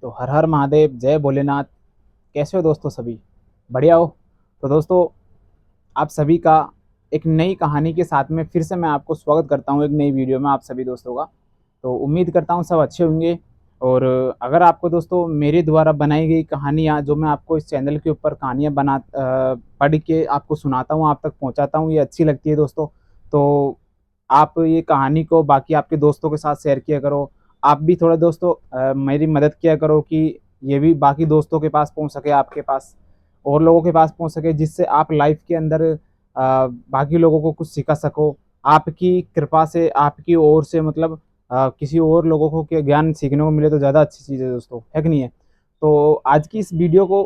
तो हर हर महादेव, जय भोलेनाथ। कैसे हो दोस्तों? सभी बढ़िया हो? तो दोस्तों, आप सभी का एक नई कहानी के साथ में फिर से मैं आपको स्वागत करता हूँ एक नई वीडियो में आप सभी दोस्तों का। तो उम्मीद करता हूँ सब अच्छे होंगे। और अगर आपको दोस्तों मेरे द्वारा बनाई गई कहानियाँ, जो मैं आपको इस चैनल के ऊपर कहानियाँ पढ़ के आपको सुनाता हूँ, आप तक पहुँचाता हूँ, ये अच्छी लगती है दोस्तों, तो आप ये कहानी को बाकी आपके दोस्तों के साथ शेयर किया करो। आप भी थोड़ा दोस्तों मेरी मदद किया करो कि ये भी बाकी दोस्तों के पास पहुंच सके, आपके पास और लोगों के पास पहुंच सके, जिससे आप लाइफ के अंदर बाकी लोगों को कुछ सिखा सको। आपकी कृपा से, आपकी ओर से मतलब किसी और लोगों को के ज्ञान सीखने को मिले तो ज़्यादा अच्छी चीज़ है दोस्तों, है कि नहीं है? तो आज की इस वीडियो को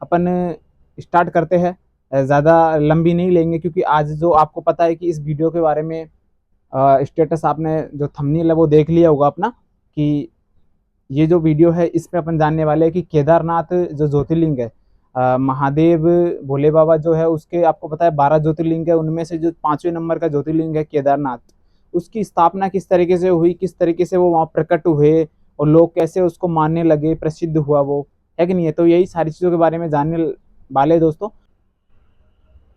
अपन स्टार्ट करते हैं। ज़्यादा लंबी नहीं लेंगे, क्योंकि आज जो आपको पता है कि इस वीडियो के बारे में स्टेटस आपने जो थंबनेल है वो देख लिया होगा अपना, कि ये जो वीडियो है इसमें अपन जानने वाले हैं कि केदारनाथ जो ज्योतिर्लिंग है, महादेव भोले बाबा जो है उसके, आपको पता है 12 ज्योतिर्लिंग है, उनमें से जो 5वें नंबर का ज्योतिर्लिंग है केदारनाथ, उसकी स्थापना किस तरीके से हुई, किस तरीके से वो वहाँ प्रकट हुए और लोग कैसे उसको मानने लगे, प्रसिद्ध हुआ वो, है कि नहीं है? तो यही सारी चीज़ों के बारे में जानने वाले दोस्तों।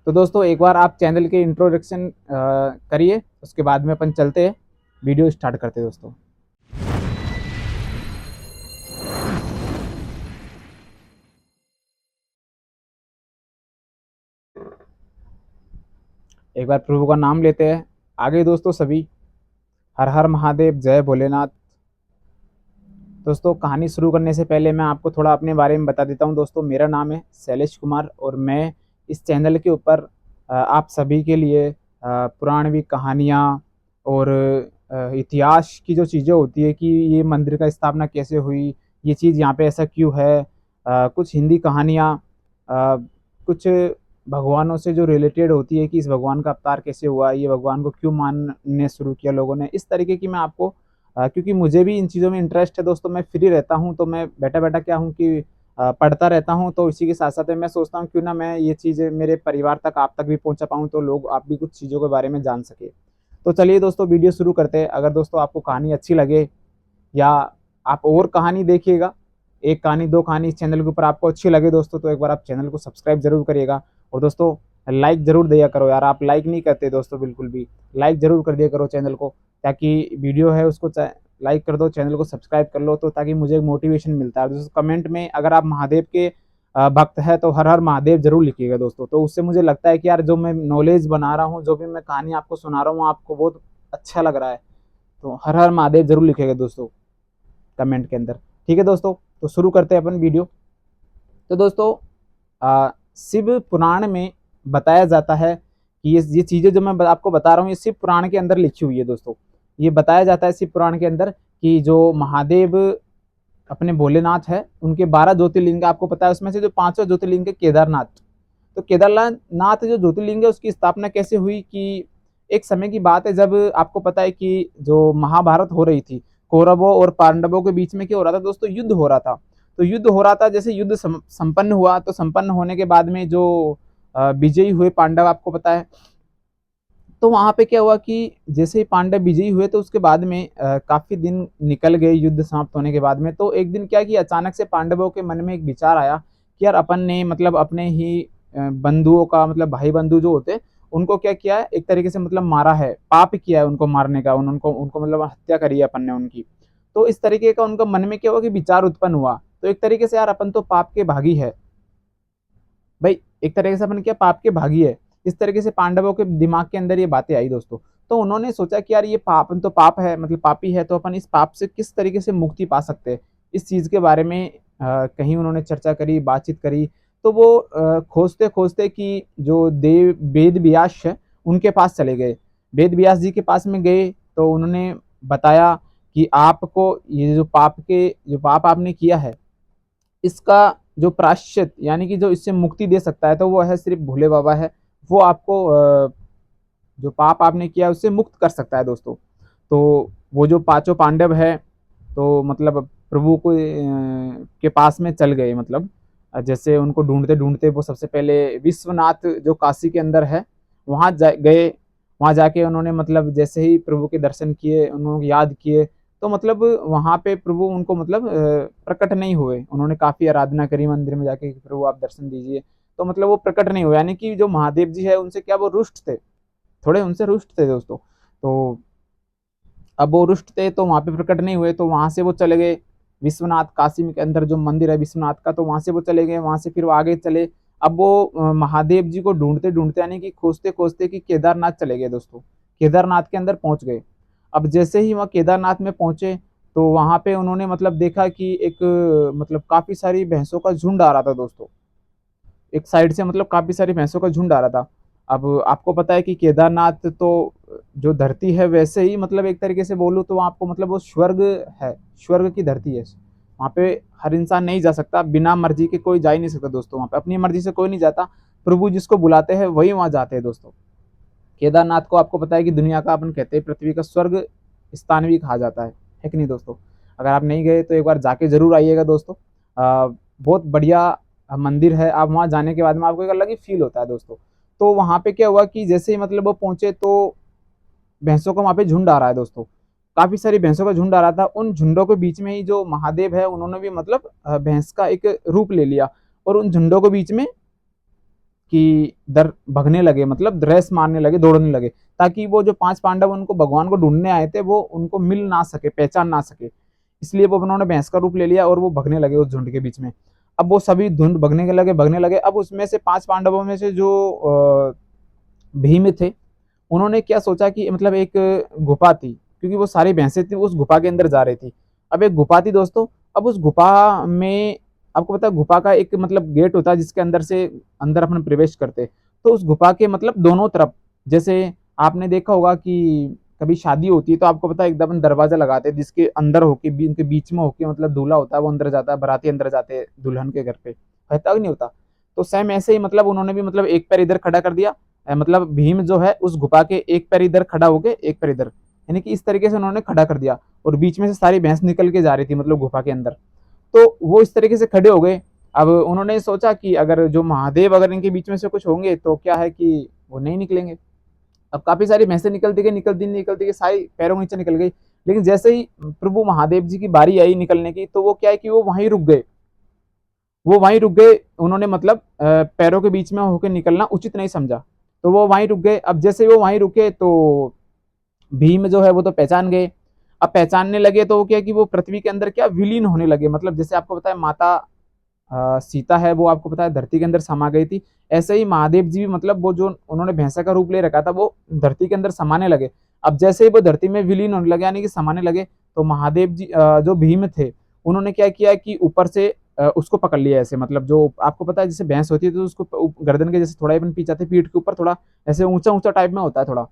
तो दोस्तों, एक बार आप चैनल के इंट्रोडक्शन करिए, उसके बाद में अपन चलते हैं, वीडियो स्टार्ट करते हैं दोस्तों। एक बार प्रभु का नाम लेते हैं। आगे दोस्तों सभी, हर हर महादेव, जय भोलेनाथ। दोस्तों, कहानी शुरू करने से पहले मैं आपको थोड़ा अपने बारे में बता देता हूँ दोस्तों। मेरा नाम है शैलेश कुमार और मैं इस चैनल के ऊपर आप सभी के लिए पुराणवी कहानियाँ और इतिहास की जो चीज़ें होती है कि ये मंदिर का स्थापना कैसे हुई, ये चीज़ यहाँ पे ऐसा क्यों है, कुछ हिंदी कहानियाँ, कुछ भगवानों से जो रिलेटेड होती है कि इस भगवान का अवतार कैसे हुआ, ये भगवान को क्यों मानने शुरू किया लोगों ने, इस तरीके की मैं आपको क्योंकि मुझे भी इन चीज़ों में इंटरेस्ट है दोस्तों। मैं फ्री रहता हूँ तो मैं बैठा बैठा क्या हूँ कि पढ़ता रहता हूँ, तो इसी के साथ साथ मैं सोचता हूँ क्यों ना मैं ये चीज़ें मेरे परिवार तक, आप तक भी पहुँचा पाऊँ, तो लोग, आप भी कुछ चीज़ों के बारे में जान सके। तो चलिए दोस्तों, वीडियो शुरू करते हैं। अगर दोस्तों आपको कहानी अच्छी लगे या आप और कहानी देखिएगा, एक कहानी दो कहानी इस चैनल के ऊपर आपको अच्छी लगे दोस्तों, तो एक बार आप चैनल को सब्सक्राइब जरूर करिएगा। और दोस्तों, लाइक जरूर दिया करो यार, आप लाइक नहीं करते दोस्तों बिल्कुल भी। लाइक जरूर कर दिया करो चैनल को, ताकि वीडियो है उसको लाइक कर दो, चैनल को सब्सक्राइब कर लो, तो ताकि मुझे मोटिवेशन मिलता है दोस्तों। कमेंट में अगर आप महादेव के भक्त है तो हर हर महादेव जरूर लिखिएगा दोस्तों, तो उससे मुझे लगता है कि यार जो मैं नॉलेज बना रहा हूँ, जो भी मैं कहानी आपको सुना रहा हूँ, आपको बहुत अच्छा लग रहा है। तो हर हर महादेव जरूर लिखिएगा दोस्तों कमेंट के अंदर। ठीक है दोस्तों, तो शुरू करते हैं अपन वीडियो। तो दोस्तों, शिव पुराण में बताया जाता है कि ये चीज़ें जो मैं आपको बता रहा हूँ, ये शिव पुराण के अंदर लिखी हुई है दोस्तों। ये बताया जाता है शिव पुराण के अंदर कि जो महादेव अपने भोलेनाथ है, उनके 12 ज्योतिर्लिंग आपको पता है, उसमें से जो 5वां ज्योतिर्लिंग है केदारनाथ। तो केदारनाथ जो ज्योतिर्लिंग है उसकी स्थापना कैसे हुई कि एक समय की बात है, जब आपको पता है कि जो महाभारत हो रही थी, कौरवों और पांडवों के बीच में क्या हो रहा था दोस्तों, युद्ध हो रहा था। तो युद्ध हो रहा था, जैसे युद्ध संपन्न हुआ, तो संपन्न होने के बाद में जो विजयी हुए पांडव, आपको पता है, तो वहां पे क्या हुआ कि जैसे ही पांडव विजयी हुए, तो उसके बाद में काफी दिन निकल गए युद्ध समाप्त होने के बाद में। तो एक दिन क्या कि अचानक से पांडवों के मन में एक विचार आया कि यार अपन ने मतलब अपने ही बंधुओं का, मतलब भाई बंधु जो होते, उनको क्या किया है, एक तरीके से मतलब मारा है, पाप किया है उनको मारने का, उनको उनको मतलब हत्या करी है अपन ने उनकी। तो इस तरीके का उनका मन में क्या हुआ कि विचार उत्पन्न हुआ, तो एक तरीके से यार अपन तो पाप के भागी है भाई, एक तरीके से अपन क्या पाप के भागी है। इस तरीके से पांडवों के दिमाग के अंदर ये बातें आई दोस्तों। तो उन्होंने सोचा कि यार ये पाप तो पाप है, मतलब पापी है, तो अपन इस पाप से किस तरीके से मुक्ति पा सकते हैं, इस चीज के बारे में कहीं उन्होंने चर्चा करी, बातचीत करी। तो वो खोजते खोजते कि जो देव वेद व्यास है उनके पास चले गए, वेद व्यास जी के पास में गए, तो उन्होंने बताया कि आपको ये जो पाप आपने किया है, इसका जो प्राश्चित, यानी कि जो इससे मुक्ति दे सकता है, तो वो है सिर्फ भोले बाबा है। वो आपको जो पाप आपने किया उससे मुक्त कर सकता है दोस्तों। तो वो जो पांचों पांडव है, तो मतलब प्रभु को के पास में चल गए, मतलब जैसे उनको ढूंढते ढूंढते वो सबसे पहले विश्वनाथ जो काशी के अंदर है वहां गए। वहां जाके उन्होंने मतलब जैसे ही प्रभु के दर्शन किए, उन्होंने याद किए, तो मतलब वहाँ पे प्रभु उनको मतलब प्रकट नहीं हुए। उन्होंने काफ़ी आराधना करी मंदिर में जाके कि प्रभु आप दर्शन दीजिए, तो मतलब वो प्रकट नहीं हुए, यानी कि जो महादेव जी है उनसे क्या वो रुष्ट थे, थोड़े उनसे रुष्ट थे दोस्तों। तो अब वो रुष्ट थे तो वहाँ पे प्रकट नहीं हुए, तो वहाँ से वो चले गए विश्वनाथ, काशी के अंदर जो मंदिर है विश्वनाथ का, तो वहाँ से वो चले गए, वहाँ से फिर वो आगे चले। अब वो महादेव जी को ढूंढते ढूंढते यानी कि खोजते खोजते कि केदारनाथ चले गए दोस्तों, केदारनाथ के अंदर पहुंच गए। अब जैसे ही वहाँ केदारनाथ में पहुंचे तो वहाँ पे उन्होंने मतलब देखा कि एक मतलब काफी सारी भैंसों का झुंड आ रहा था दोस्तों, एक साइड से मतलब काफी सारी भैंसों का झुंड आ रहा था। अब आपको पता है कि केदारनाथ तो जो धरती है वैसे ही मतलब एक तरीके से बोलूँ तो आपको मतलब वो स्वर्ग है, स्वर्ग की धरती है। वहाँ पे हर इंसान नहीं जा सकता, बिना मर्जी के कोई जा ही नहीं सकता दोस्तों, वहाँ पे अपनी मर्जी से कोई नहीं जाता, प्रभु जिसको बुलाते हैं वही वहाँ जाते हैं दोस्तों। केदारनाथ को आपको पता है कि दुनिया का अपन कहते हैं पृथ्वी का स्वर्ग स्थान भी कहा जाता है कि नहीं दोस्तों। अगर आप नहीं गए तो एक बार जाके जरूर आइएगा दोस्तों। बहुत बढ़िया मंदिर है, आप वहाँ जाने के बाद में आपको एक अलग ही फील होता है दोस्तों। तो वहाँ पे क्या हुआ कि जैसे ही मतलब वो पहुंचे तो भैंसों का वहाँ पे झुंड आ रहा है दोस्तों, काफी सारी भैंसों का झुंड आ रहा था। उन झुंडों के बीच में ही जो महादेव है उन्होंने भी मतलब भैंस का एक रूप ले लिया और उन झुंडों के बीच में कि दर भगने लगे, मतलब रेस मारने लगे, दौड़ने लगे, ताकि वो जो 5 पांडव उनको भगवान को ढूंढने आए थे वो उनको मिल ना सके, पहचान ना सके, इसलिए वो उन्होंने भैंस का रूप ले लिया और वो भगने लगे उस झुंड के बीच में। अब वो सभी झुंड भगने लगे। अब उसमें से 5 पांडवों में से जो भीम थे, उन्होंने क्या सोचा कि मतलब एक गुफा थी, क्योंकि वो सारी भैंसें थी उस गुफा के अंदर जा रही थी। अब एक गुफा थी दोस्तों, अब उस गुफा में आपको पता है गुफा का एक मतलब गेट होता है जिसके अंदर से अंदर अपन प्रवेश करते, तो उस गुफा के मतलब दोनों तरफ, जैसे आपने देखा होगा कि कभी शादी होती है तो आपको पता है एकदम दरवाजा लगाते हैं जिसके अंदर होके उनके बीच में होके मतलब दूल्हा होता है वो अंदर जाता है, बाराती अंदर जाते हैं दुल्हन के घर पे, होता नहीं होता। तो सेम ऐसे ही मतलब उन्होंने भी मतलब एक पैर इधर खड़ा कर दिया, मतलब भीम जो है उस गुफा के एक पैर इधर खड़ा होके एक पैर इधर, यानी कि इस तरीके से उन्होंने खड़ा कर दिया और बीच में से सारी भैंस निकल के जा रही थी मतलब गुफा के अंदर। तो वो इस तरीके से खड़े हो गए। अब उन्होंने सोचा कि अगर जो महादेव अगर इनके बीच में से कुछ होंगे तो क्या है कि वो नहीं निकलेंगे। अब काफी सारी भैंसें निकलती गई सारी पैरों के नीचे निकल गई, लेकिन जैसे ही प्रभु महादेव जी की बारी आई निकलने की तो वो क्या है कि वो वहीं रुक गए, वो वहीं रुक गए। उन्होंने मतलब पैरों के बीच में होकर निकलना उचित नहीं समझा, तो वो वहीं रुक गए। अब जैसे वो वहीं रुके तो भीम जो है वो तो पहचान गए। अब पहचानने लगे तो वो क्या कि वो पृथ्वी के अंदर क्या विलीन होने लगे, मतलब जैसे आपको पता है माता सीता है वो आपको पता है धरती के अंदर समा गई थी, ऐसे ही महादेव जी भी मतलब वो जो उन्होंने भैंसा का रूप ले रखा था वो धरती के अंदर समाने लगे। अब जैसे ही वो धरती में विलीन होने लगे यानी कि समाने लगे, तो महादेव जी जो भीम थे उन्होंने क्या किया कि ऊपर से उसको पकड़ लिया ऐसे, मतलब जो आपको पता है जैसे भैंस होती है तो उसको गर्दन के जैसे थोड़ा ही पीछे जाते, पीठ के ऊपर थोड़ा ऐसे ऊंचा ऊंचा टाइप में होता है थोड़ा,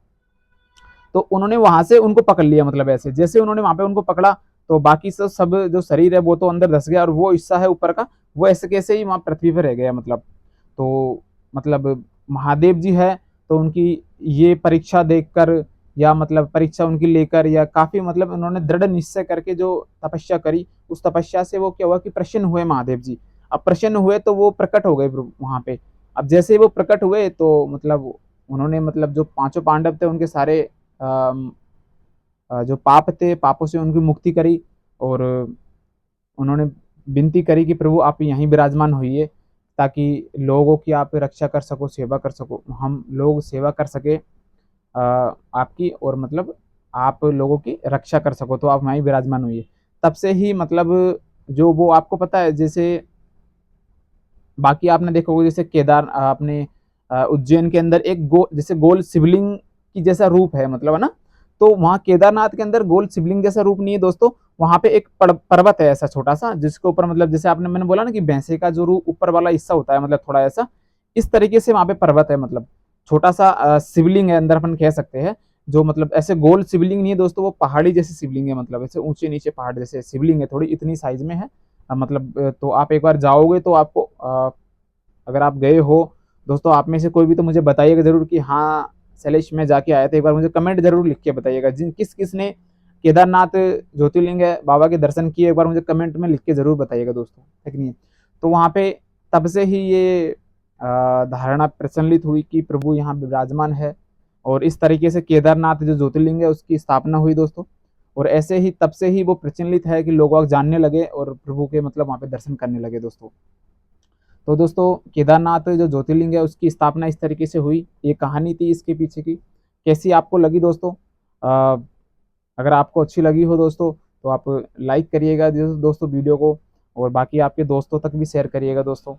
तो उन्होंने वहां से उनको पकड़ लिया, मतलब ऐसे जैसे उन्होंने वहां पे उनको पकड़ा तो बाकी सब जो शरीर है वो तो अंदर धस गया और वो हिस्सा है ऊपर का वो ऐसे कैसे ही वहां पृथ्वी पर रह गया, मतलब तो मतलब महादेव जी है तो उनकी ये परीक्षा देखकर या मतलब परीक्षा उनकी लेकर या काफी मतलब उन्होंने दृढ़ निश्चय करके जो तपस्या करी उस तपस्या से वो क्या हुआ कि प्रसन्न हुए महादेव जी। अब प्रसन्न हुए तो वो प्रकट हो गए वहां पे। अब जैसे ही वो प्रकट हुए तो मतलब उन्होंने मतलब जो पांचों पांडव थे उनके सारे जो पाप थे पापों से उनकी मुक्ति करी और उन्होंने विनती करी कि प्रभु आप यहीं विराजमान होइए ताकि लोगों की आप रक्षा कर सको, सेवा कर सको, हम लोग सेवा कर सके आपकी, और मतलब आप लोगों की रक्षा कर सको तो आप वहीं विराजमान होइए। तब से ही मतलब जो वो आपको पता है जैसे बाकी आपने देखा होगा जैसे केदार आपने उज्जैन के अंदर एक जैसे गोल शिवलिंग की जैसा रूप है मतलब है ना, तो वहाँ केदारनाथ के अंदर गोल शिवलिंग जैसा रूप नहीं है दोस्तों, वहां पे एक पर्वत है ऐसा छोटा सा जिसके ऊपर मतलब जैसे आपने मैंने बोला ना कि भैंसे का जो रूप ऊपर वाला हिस्सा होता है मतलब थोड़ा ऐसा, इस तरीके से वहां पे पर्वत है, मतलब छोटा सा शिवलिंग है अंदर अपन कह सकते हैं। जो मतलब ऐसे गोल शिवलिंग नहीं है दोस्तों, वो पहाड़ी जैसी शिवलिंग है, मतलब ऐसे ऊंचे नीचे पहाड़ जैसे शिवलिंग है, थोड़ी इतनी साइज में है। मतलब तो आप एक बार जाओगे तो आपको अगर आप गए हो दोस्तों आप में से कोई भी तो मुझे बताइएगा जरूर कि हाँ शैलेश मैं जाके आया था, एक बार मुझे कमेंट जरूर लिख के बताइएगा जिन किस किस ने केदारनाथ ज्योतिर्लिंग है बाबा के दर्शन किए, एक बार मुझे कमेंट में लिख के जरूर बताइएगा दोस्तों, ठीक नहीं है। तो वहाँ पे तब से ही ये धारणा प्रचलित हुई कि प्रभु यहाँ विराजमान है और इस तरीके से केदारनाथ जो ज्योतिर्लिंग है उसकी स्थापना हुई दोस्तों। और ऐसे ही तब से ही वो प्रचलित है कि लोग वहाँ जानने लगे और प्रभु के मतलब वहाँ पे दर्शन करने लगे दोस्तों। तो दोस्तों केदारनाथ जो ज्योतिर्लिंग है उसकी स्थापना इस तरीके से हुई, ये कहानी थी इसके पीछे की। कैसी आपको लगी दोस्तों? अगर आपको अच्छी लगी हो दोस्तों तो आप लाइक करिएगा दोस्तों वीडियो को, और बाकी आपके दोस्तों तक भी शेयर करिएगा दोस्तों।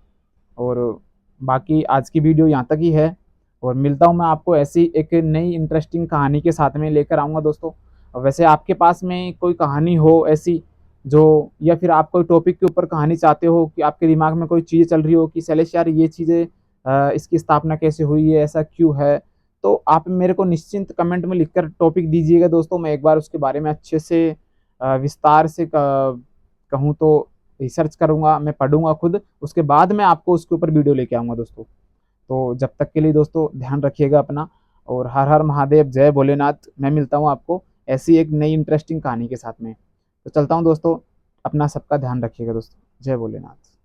और बाकी आज की वीडियो यहाँ तक ही है, और मिलता हूँ मैं आपको ऐसी एक नई इंटरेस्टिंग कहानी के साथ में लेकर आऊँगा दोस्तों। और वैसे आपके पास में कोई कहानी हो ऐसी जो, या फिर आप कोई टॉपिक के ऊपर कहानी चाहते हो कि आपके दिमाग में कोई चीज़ चल रही हो कि शैलेश यार ये चीज़ें इसकी स्थापना कैसे हुई है, ऐसा क्यों है, तो आप मेरे को निश्चिंत कमेंट में लिखकर टॉपिक दीजिएगा दोस्तों। मैं एक बार उसके बारे में अच्छे से विस्तार से कहूँ तो रिसर्च करूँगा, मैं पढ़ूंगा खुद, उसके बाद मैं आपको उसके ऊपर वीडियो लेके आऊँगा दोस्तों। तो जब तक के लिए दोस्तों ध्यान रखिएगा अपना, और हर हर महादेव, जय भोलेनाथ। मैं मिलता हूँ आपको ऐसी एक नई इंटरेस्टिंग कहानी के साथ में। तो चलता हूँ दोस्तों, अपना सबका ध्यान रखिएगा दोस्तों। जय भोलेनाथ।